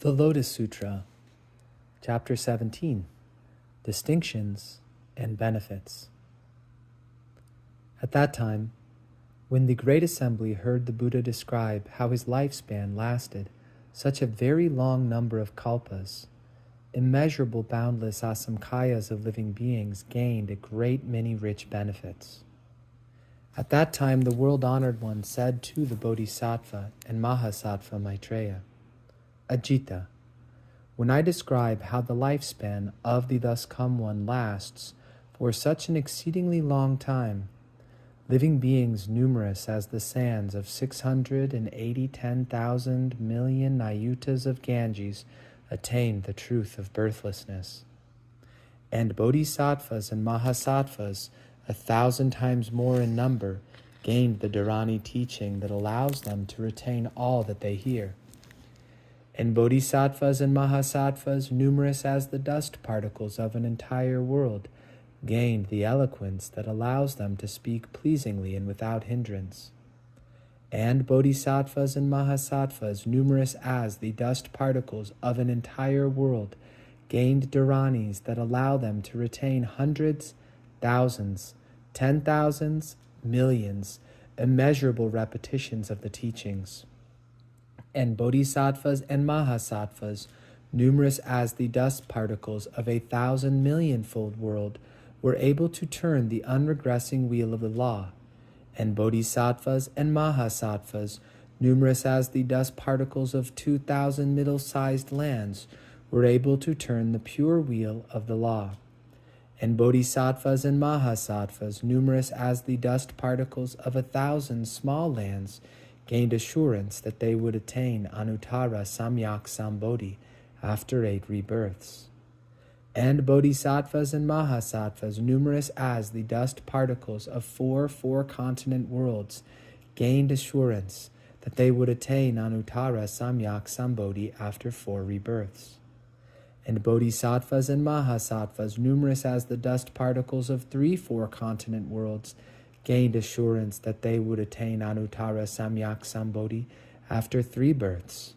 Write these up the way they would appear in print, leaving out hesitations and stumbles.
The Lotus Sutra, Chapter 17, Distinctions and Benefits. At that time, when the Great Assembly heard the Buddha describe how his lifespan lasted such a very long number of kalpas, immeasurable boundless asamkhayas of living beings gained a great many rich benefits. At that time, the world-honored one said to the Bodhisattva and Mahasattva Maitreya, Ajita, when I describe how the lifespan of the thus come one lasts for such an exceedingly long time, living beings numerous as the sands of 680,000 million Nayutas of Ganges attain the truth of birthlessness. And Bodhisattvas and Mahasattvas, 1,000 times more in number, gained the Dharani teaching that allows them to retain all that they hear. And Bodhisattvas and Mahasattvas, numerous as the dust particles of an entire world, gained the eloquence that allows them to speak pleasingly and without hindrance. And Bodhisattvas and Mahasattvas, numerous as the dust particles of an entire world, gained Dharanis that allow them to retain hundreds, thousands, 10,000s, millions, immeasurable repetitions of the teachings. And Bodhisattvas and Mahasattvas, numerous as the dust particles of 1,000,000,000-fold world, were able to turn the unregressing wheel of the law. And Bodhisattvas and Mahasattvas, numerous as the dust particles of 2,000 middle-sized lands, were able to turn the pure wheel of the law. And Bodhisattvas and Mahasattvas, numerous as the dust particles of 1,000 small lands, gained assurance that they would attain Anuttara Samyak Sambodhi after 8 rebirths. And Bodhisattvas and Mahasattvas, numerous as the dust particles of 4 four-continent worlds, gained assurance that they would attain Anuttara Samyak Sambodhi after 4 rebirths. And Bodhisattvas and Mahasattvas, numerous as the dust particles of 3 four-continent worlds, gained assurance that they would attain Anuttara Samyak Sambodhi after 3 births.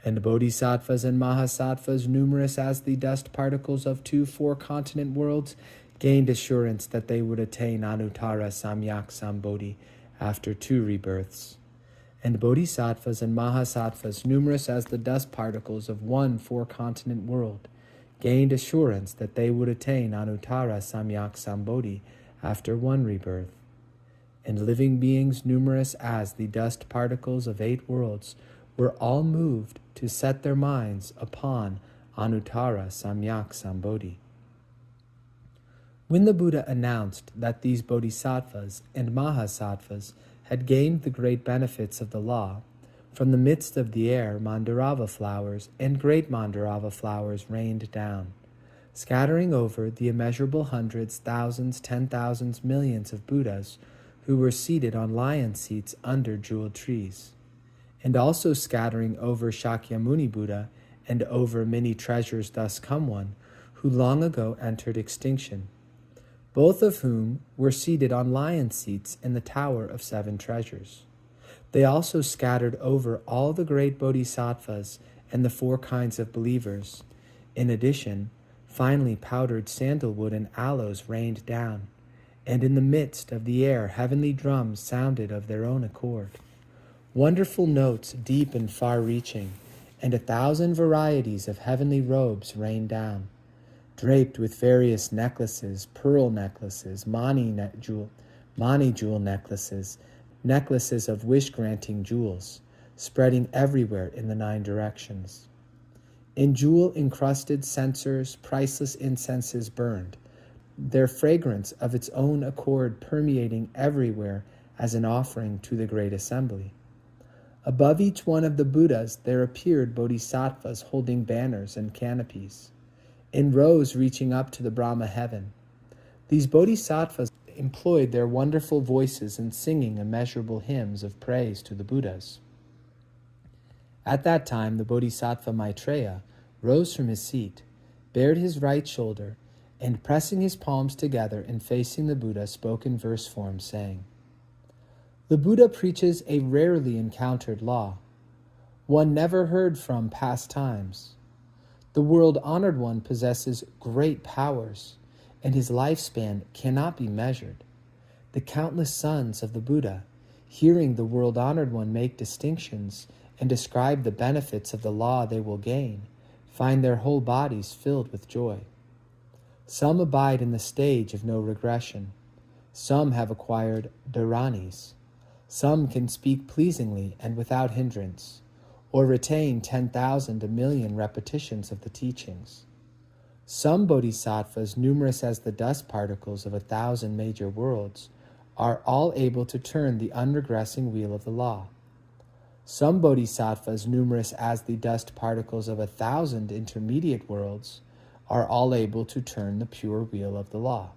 And Bodhisattvas and Mahasattvas, numerous as the dust particles of 2 four-continent worlds, gained assurance that they would attain Anuttara Samyak Sambodhi after 2 rebirths. And Bodhisattvas and Mahasattvas, numerous as the dust particles of 1 four-continent world, gained assurance that they would attain Anuttara Samyak Sambodhi after 1 rebirth. And living beings numerous as the dust particles of 8 worlds were all moved to set their minds upon Anuttara Samyak Sambodhi. When the Buddha announced that these Bodhisattvas and Mahasattvas had gained the great benefits of the law, from the midst of the air Mandarava flowers and great Mandarava flowers rained down, scattering over the immeasurable hundreds, thousands, 10,000s, millions of Buddhas who were seated on lion seats under jeweled trees, and also scattering over Shakyamuni Buddha and over many treasures thus come one, who long ago entered extinction, both of whom were seated on lion seats in the Tower of 7 Treasures. They also scattered over all the great bodhisattvas and the 4 kinds of believers. In addition, finely powdered sandalwood and aloes rained down, and in the midst of the air heavenly drums sounded of their own accord. Wonderful notes, deep and far-reaching, and 1,000 varieties of heavenly robes rained down, draped with various necklaces, pearl necklaces, mani jewel necklaces, necklaces of wish-granting jewels, spreading everywhere in the 9 directions. In jewel-encrusted censers, priceless incenses burned, their fragrance of its own accord permeating everywhere as an offering to the Great Assembly. Above each one of the Buddhas there appeared bodhisattvas holding banners and canopies, in rows reaching up to the Brahma heaven. These bodhisattvas employed their wonderful voices in singing immeasurable hymns of praise to the Buddhas. At that time the Bodhisattva Maitreya rose from his seat, bared his right shoulder, and pressing his palms together and facing the Buddha, spoke in verse form, saying, "The Buddha preaches a rarely encountered law, one never heard from past times. The world-honored one possesses great powers, and his lifespan cannot be measured. The countless sons of the Buddha, hearing the world-honored one make distinctions and describe the benefits of the law they will gain, find their whole bodies filled with joy. Some abide in the stage of no regression. Some have acquired dharanis. Some can speak pleasingly and without hindrance, or retain 10,000 a million repetitions of the teachings. Some bodhisattvas, numerous as the dust particles of 1,000 major worlds, are all able to turn the unregressing wheel of the law. Some bodhisattvas, numerous as the dust particles of 1,000 intermediate worlds, are all able to turn the pure wheel of the law.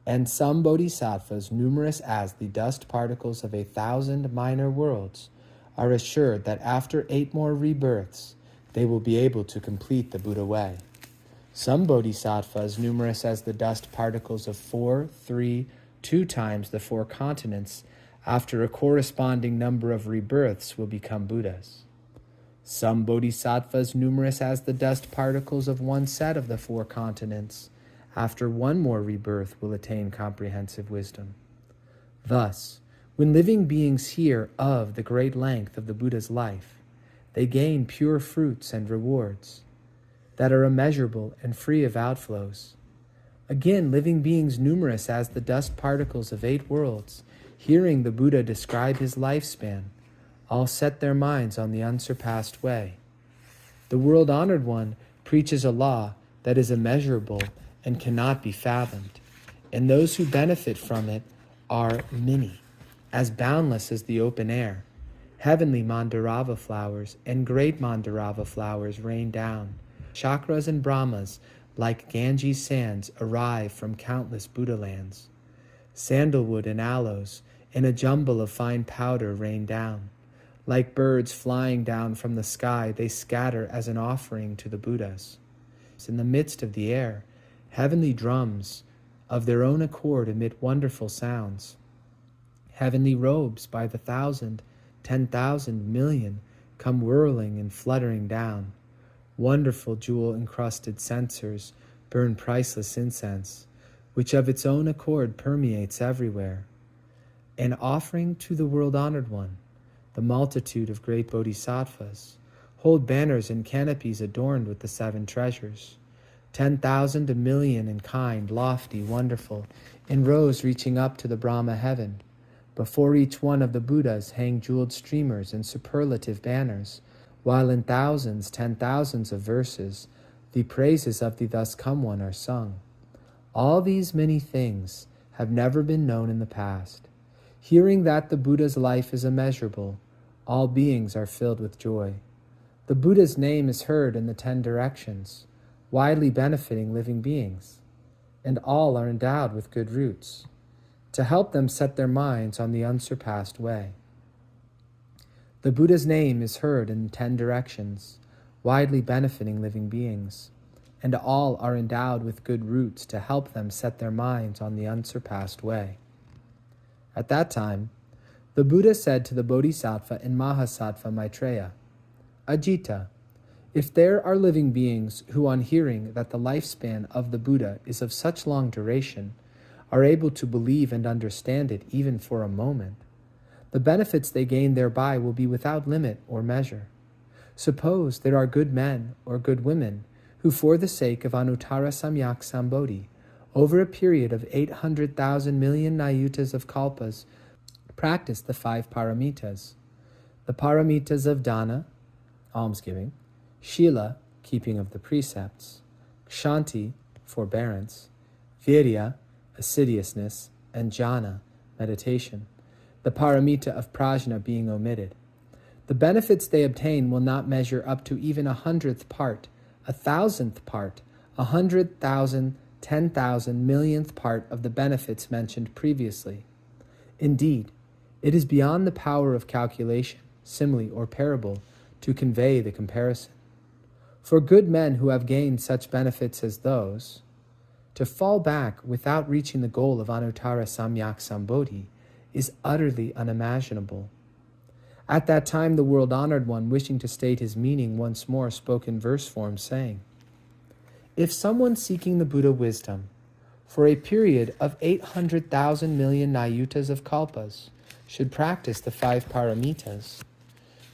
And some bodhisattvas, numerous as the dust particles of 1,000 minor worlds, are assured that after 8 more rebirths, they will be able to complete the Buddha way. Some bodhisattvas, numerous as the dust particles of 4, 3, 2 times the 4 continents, after a corresponding number of rebirths will become Buddhas. Some bodhisattvas, numerous as the dust particles of 1 set of the 4 continents, after 1 more rebirth will attain comprehensive wisdom. Thus, when living beings hear of the great length of the Buddha's life, they gain pure fruits and rewards that are immeasurable and free of outflows. Again, living beings numerous as the dust particles of 8 worlds, hearing the Buddha describe his lifespan, all set their minds on the unsurpassed way. The world-honored one preaches a law that is immeasurable and cannot be fathomed, and those who benefit from it are many, as boundless as the open air. Heavenly Mandarava flowers and great Mandarava flowers rain down. Chakras and Brahmas, like Ganges sands, arrive from countless Buddha lands. Sandalwood and aloes and a jumble of fine powder rain down. Like birds flying down from the sky, they scatter as an offering to the Buddhas. In the midst of the air, heavenly drums of their own accord emit wonderful sounds. Heavenly robes by the 1,000, 10,000 million come whirling and fluttering down. Wonderful jewel-encrusted censers burn priceless incense, which of its own accord permeates everywhere. An offering to the world-honored one, the multitude of great bodhisattvas hold banners and canopies adorned with the 7 treasures. 10,000 a million in kind, lofty, wonderful, in rows reaching up to the Brahma heaven. Before each one of the Buddhas hang jeweled streamers and superlative banners, while in thousands, 10,000s of verses, the praises of the thus come one are sung. All these many things have never been known in the past. Hearing that the Buddha's life is immeasurable, all beings are filled with joy. The Buddha's name is heard in the 10 directions, widely benefiting living beings, and all are endowed with good roots, to help them set their minds on the unsurpassed way. The Buddha's name is heard in 10 directions, widely benefiting living beings, and all are endowed with good roots to help them set their minds on the unsurpassed way. At that time, the Buddha said to the Bodhisattva and Mahasattva Maitreya, Ajita, if there are living beings who, on hearing that the lifespan of the Buddha is of such long duration, are able to believe and understand it even for a moment, the benefits they gain thereby will be without limit or measure. Suppose there are good men or good women who, for the sake of Anuttara Samyak Sambodhi, over a period of 800,000 million nayutas of kalpas, practice the 5 paramitas. The paramitas of dana, almsgiving, shila, keeping of the precepts, kshanti, forbearance, virya, assiduousness, and jhana, meditation, the paramita of prajna being omitted. The benefits they obtain will not measure up to even 100th part, 1,000th part, 100,000, 10,000 millionth part of the benefits mentioned previously. Indeed, it is beyond the power of calculation, simile, or parable to convey the comparison. For good men who have gained such benefits as those, to fall back without reaching the goal of Anuttara Samyak Sambodhi is utterly unimaginable. At that time the world-honored one, wishing to state his meaning once more, spoke in verse form, saying, if someone seeking the Buddha wisdom for a period of 800,000 million nayutas of kalpas should practice the 5 paramitas,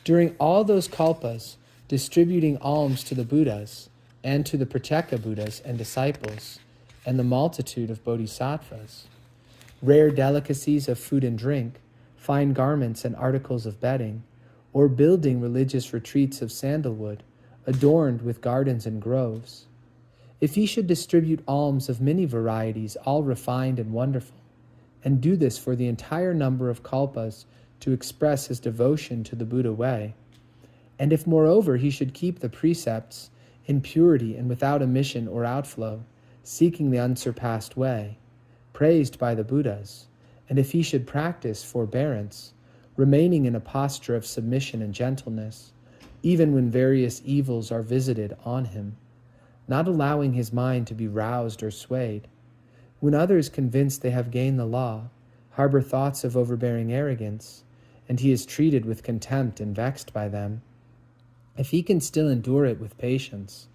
during all those kalpas, distributing alms to the Buddhas and to the Pratyeka Buddhas and disciples and the multitude of bodhisattvas, rare delicacies of food and drink, fine garments and articles of bedding, or building religious retreats of sandalwood, adorned with gardens and groves, if he should distribute alms of many varieties, all refined and wonderful, and do this for the entire number of kalpas to express his devotion to the Buddha way, and if moreover he should keep the precepts in purity and without omission or outflow, seeking the unsurpassed way, praised by the Buddhas, and if he should practice forbearance, remaining in a posture of submission and gentleness, even when various evils are visited on him, not allowing his mind to be roused or swayed, when others, convinced they have gained the law, harbor thoughts of overbearing arrogance, and he is treated with contempt and vexed by them, if he can still endure it with patience,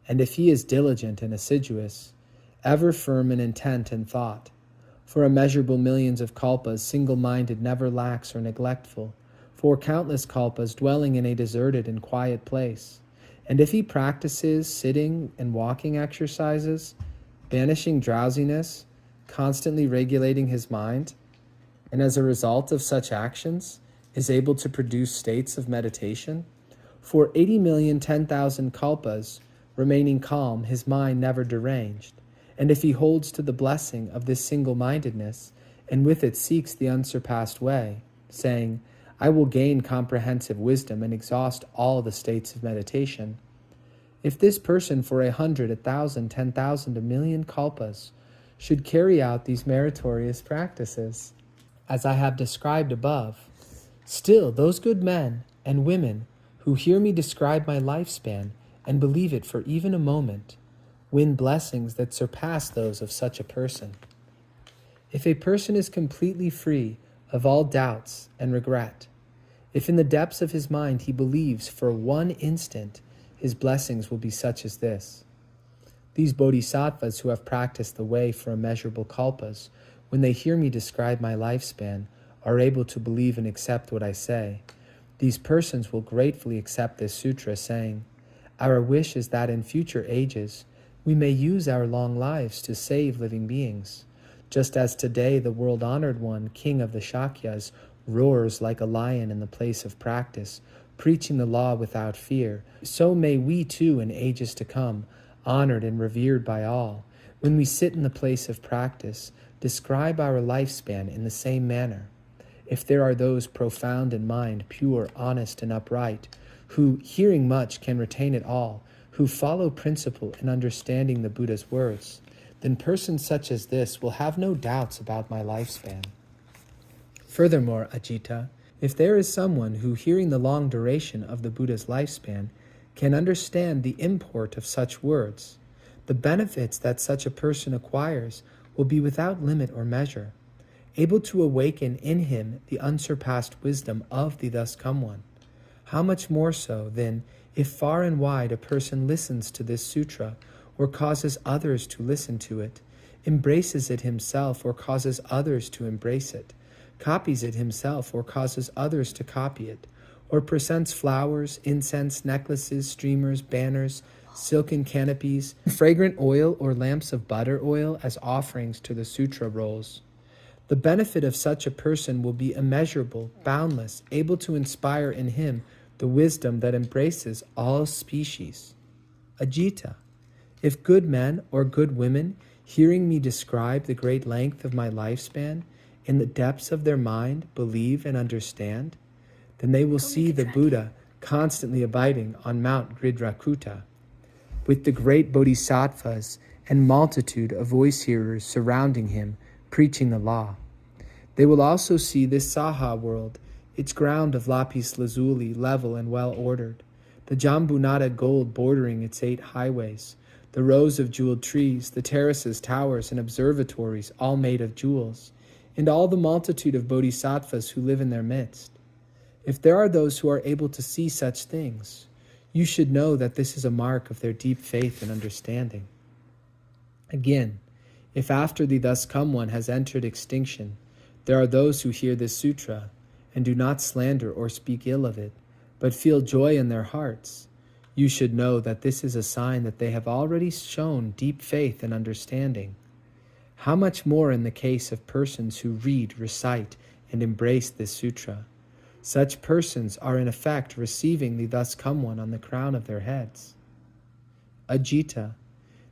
and if he is diligent and assiduous, ever firm in intent and thought, for immeasurable millions of kalpas, single-minded, never lax or neglectful, for countless kalpas, dwelling in a deserted and quiet place, and if he practices sitting and walking exercises, banishing drowsiness, constantly regulating his mind, and as a result of such actions is able to produce states of meditation, for 80,010,000 kalpas, remaining calm, his mind never deranged, and if he holds to the blessing of this single-mindedness, and with it seeks the unsurpassed way, saying, I will gain comprehensive wisdom and exhaust all the states of meditation. If this person for 100, 1,000, 10,000, 1,000,000 kalpas should carry out these meritorious practices, as I have described above, still those good men and women who hear me describe my lifespan and believe it for even a moment, win blessings that surpass those of such a person. If a person is completely free of all doubts and regret, if in the depths of his mind he believes for one instant, his blessings will be such as this. These bodhisattvas who have practiced the way for immeasurable kalpas, when they hear me describe my lifespan, are able to believe and accept what I say. These persons will gratefully accept this sutra, saying, our wish is that in future ages we may use our long lives to save living beings. Just as today the world-honored one, king of the Shakyas, roars like a lion in the place of practice, preaching the law without fear, so may we too in ages to come, honored and revered by all, when we sit in the place of practice, describe our lifespan in the same manner. If there are those profound in mind, pure, honest, and upright, who, hearing much, can retain it all, who follow principle in understanding the Buddha's words, then persons such as this will have no doubts about my lifespan. Furthermore, Ajita, if there is someone who, hearing the long duration of the Buddha's lifespan, can understand the import of such words, the benefits that such a person acquires will be without limit or measure, able to awaken in him the unsurpassed wisdom of the thus come one. How much more so, then, if far and wide a person listens to this sutra, or causes others to listen to it, embraces it himself or causes others to embrace it, copies it himself or causes others to copy it, or presents flowers, incense, necklaces, streamers, banners, silken canopies, fragrant oil or lamps of butter oil as offerings to the sutra rolls. The benefit of such a person will be immeasurable, boundless, able to inspire in him the wisdom that embraces all species. Ajita, if good men or good women, hearing me describe the great length of my lifespan, in the depths of their mind believe and understand, then they will see the Buddha constantly abiding on Mount Gridhakuta, with the great bodhisattvas and multitude of voice-hearers surrounding him, preaching the law. They will also see this Saha world, its ground of lapis lazuli, level and well-ordered, the Jambunada gold bordering its 8 highways, the rows of jeweled trees, the terraces, towers, and observatories, all made of jewels, and all the multitude of bodhisattvas who live in their midst. If there are those who are able to see such things, you should know that this is a mark of their deep faith and understanding. Again, if after the thus come one has entered extinction, there are those who hear this sutra and do not slander or speak ill of it, but feel joy in their hearts, you should know that this is a sign that they have already shown deep faith and understanding. How much more in the case of persons who read, recite, and embrace this sutra? Such persons are in effect receiving the thus come one on the crown of their heads. Ajita,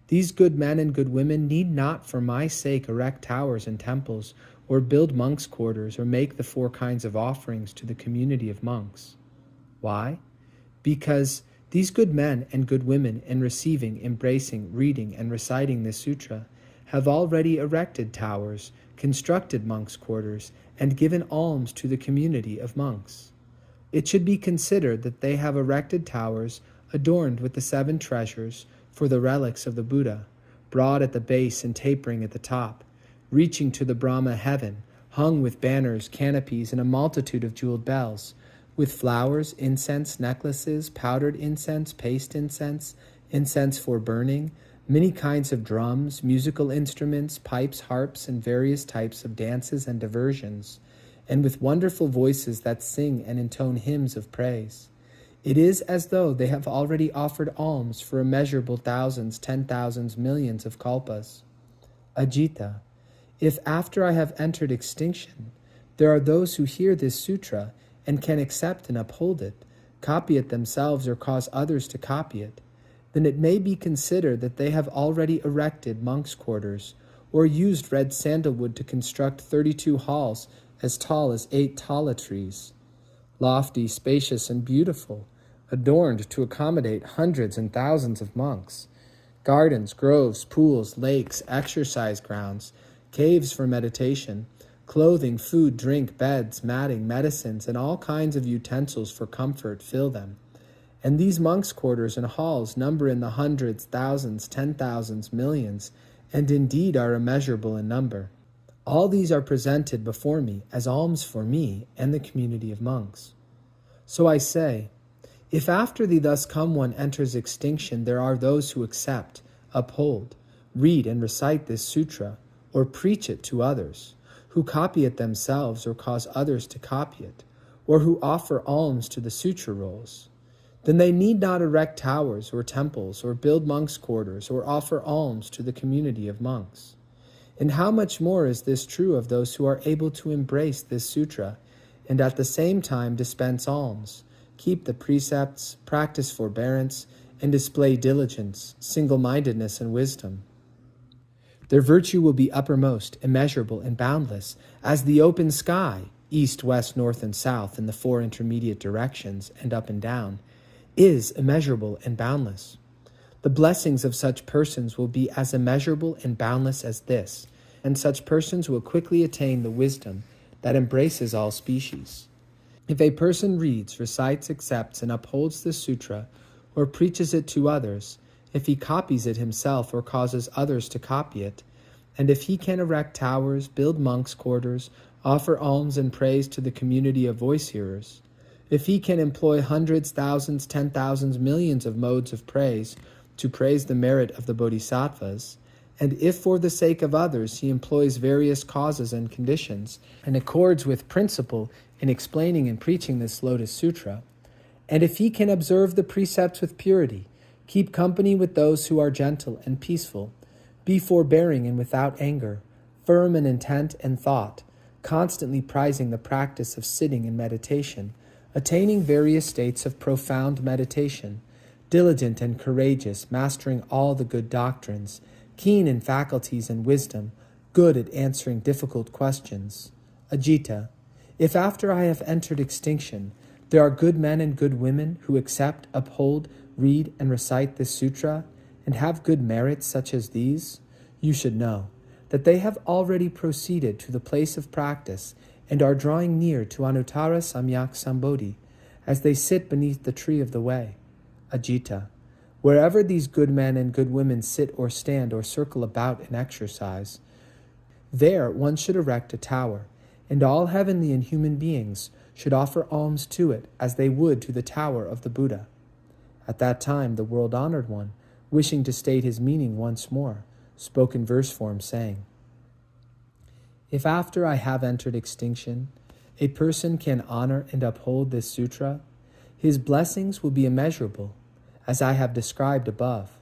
these good men and good women need not for my sake erect towers and temples, or build monks' quarters, or make the 4 kinds of offerings to the community of monks. Why? Because these good men and good women, in receiving, embracing, reading, and reciting this sutra, have already erected towers, constructed monks' quarters, and given alms to the community of monks. It should be considered that they have erected towers adorned with the 7 treasures for the relics of the Buddha, broad at the base and tapering at the top, reaching to the Brahma heaven, hung with banners, canopies, and a multitude of jeweled bells, with flowers, incense, necklaces, powdered incense, paste incense, incense for burning, many kinds of drums, musical instruments, pipes, harps, and various types of dances and diversions, and with wonderful voices that sing and intone hymns of praise. It is as though they have already offered alms for immeasurable thousands, 10,000s, millions of kalpas. Ajita, if after I have entered extinction, there are those who hear this sutra and can accept and uphold it, copy it themselves or cause others to copy it, then it may be considered that they have already erected monks' quarters, or used red sandalwood to construct 32 halls as tall as 8 tala trees, lofty, spacious, and beautiful, adorned to accommodate hundreds and thousands of monks, gardens, groves, pools, lakes, exercise grounds, caves for meditation, clothing, food, drink, beds, matting, medicines, and all kinds of utensils for comfort fill them. And these monks' quarters and halls number in the hundreds, thousands, 10,000s, millions, and indeed are immeasurable in number. All these are presented before me as alms for me and the community of monks. So I say, if after the thus come one enters extinction, there are those who accept, uphold, read and recite this sutra, or preach it to others, who copy it themselves or cause others to copy it, or who offer alms to the sutra rolls, then they need not erect towers or temples or build monks' quarters or offer alms to the community of monks. And how much more is this true of those who are able to embrace this sutra and at the same time dispense alms, keep the precepts, practice forbearance, and display diligence, single-mindedness, and wisdom. Their virtue will be uppermost, immeasurable, and boundless, as the open sky, east, west, north, and south, in the 4 intermediate directions, and up and down, is immeasurable and boundless. The blessings of such persons will be as immeasurable and boundless as this, and such persons will quickly attain the wisdom that embraces all species. If a person reads, recites, accepts, and upholds this sutra, or preaches it to others, if he copies it himself or causes others to copy it, and if he can erect towers, build monks' quarters, offer alms and praise to the community of voice-hearers, if he can employ hundreds, thousands, 10,000s, millions of modes of praise to praise the merit of the bodhisattvas, and if for the sake of others he employs various causes and conditions, and accords with principle in explaining and preaching this Lotus Sutra, and if he can observe the precepts with purity, keep company with those who are gentle and peaceful, be forbearing and without anger, firm in intent and thought, constantly prizing the practice of sitting in meditation, attaining various states of profound meditation, diligent and courageous, mastering all the good doctrines, keen in faculties and wisdom, good at answering difficult questions. Ajita, if after I have entered extinction, there are good men and good women who accept, uphold, read, and recite this sutra, and have good merits such as these, you should know that they have already proceeded to the place of practice and are drawing near to Anuttara Samyak Sambodhi as they sit beneath the tree of the way. Ajita, wherever these good men and good women sit or stand or circle about in exercise, there one should erect a tower, and all heavenly and human beings should offer alms to it as they would to the tower of the Buddha. At that time, the world-honored one, wishing to state his meaning once more, spoke in verse form, saying, "If after I have entered extinction, a person can honor and uphold this sutra, his blessings will be immeasurable, as I have described above.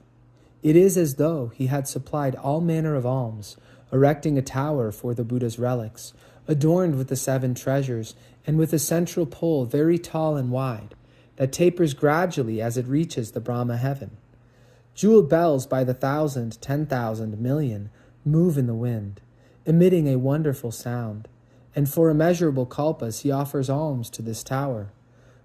It is as though he had supplied all manner of alms, erecting a tower for the Buddha's relics, adorned with the 7 treasures, and with a central pole very tall and wide, that tapers gradually as it reaches the Brahma heaven. Jeweled bells by the 1,000, 10,000, million move in the wind, emitting a wonderful sound, and for immeasurable kalpas he offers alms to this tower.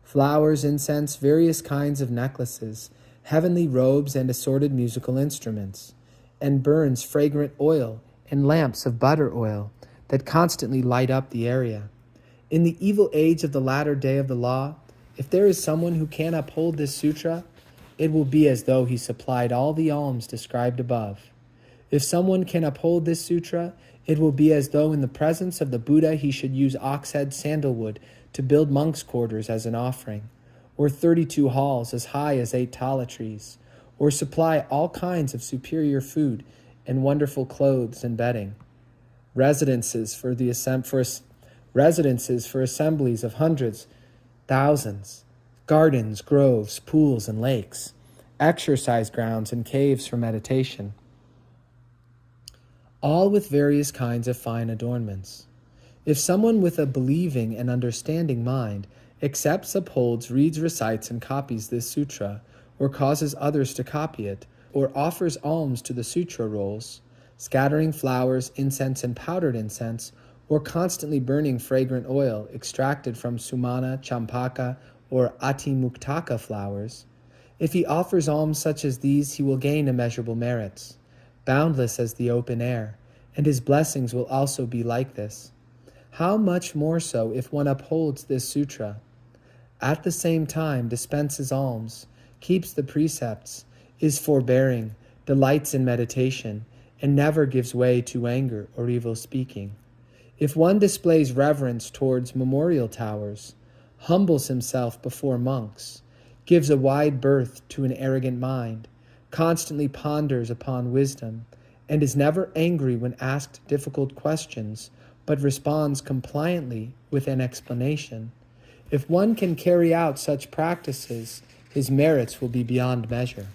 Flowers, incense, various kinds of necklaces, heavenly robes, and assorted musical instruments, and burns fragrant oil and lamps of butter oil that constantly light up the area. In the evil age of the latter day of the law, if there is someone who can uphold this sutra, it will be as though he supplied all the alms described above. If someone can uphold this sutra, it will be as though in the presence of the Buddha he should use oxhead sandalwood to build monks' quarters as an offering, or 32 halls as high as 8 tala trees, or supply all kinds of superior food and wonderful clothes and bedding, residences for assemblies of hundreds, thousands, gardens, groves, pools, and lakes, exercise grounds and caves for meditation, all with various kinds of fine adornments. If someone with a believing and understanding mind accepts, upholds, reads, recites, and copies this sutra, or causes others to copy it, or offers alms to the sutra rolls, scattering flowers, incense, and powdered incense, or constantly burning fragrant oil extracted from sumana, champaka, or atimuktaka flowers, if he offers alms such as these, he will gain immeasurable merits, boundless as the open air, and his blessings will also be like this. How much more so if one upholds this sutra, at the same time dispenses alms, keeps the precepts, is forbearing, delights in meditation, and never gives way to anger or evil speaking. If one displays reverence towards memorial towers, humbles himself before monks, gives a wide berth to an arrogant mind, constantly ponders upon wisdom, and is never angry when asked difficult questions, but responds compliantly with an explanation, if one can carry out such practices, his merits will be beyond measure.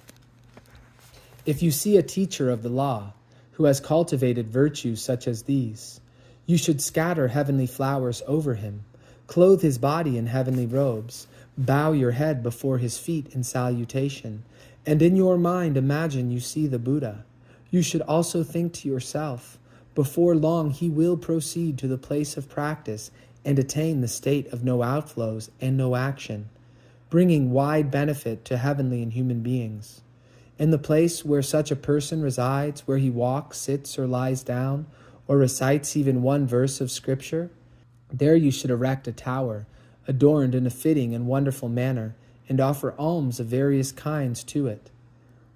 If you see a teacher of the law who has cultivated virtues such as these, you should scatter heavenly flowers over him, clothe his body in heavenly robes, bow your head before his feet in salutation, and in your mind imagine you see the Buddha. You should also think to yourself, before long he will proceed to the place of practice and attain the state of no outflows and no action, bringing wide benefit to heavenly and human beings. In the place where such a person resides, where he walks, sits, or lies down, or recites even one verse of Scripture, there you should erect a tower, adorned in a fitting and wonderful manner, and offer alms of various kinds to it.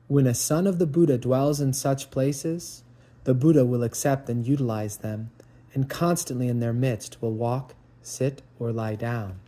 When a son of the Buddha dwells in such places, the Buddha will accept and utilize them, and constantly in their midst will walk, sit, or lie down.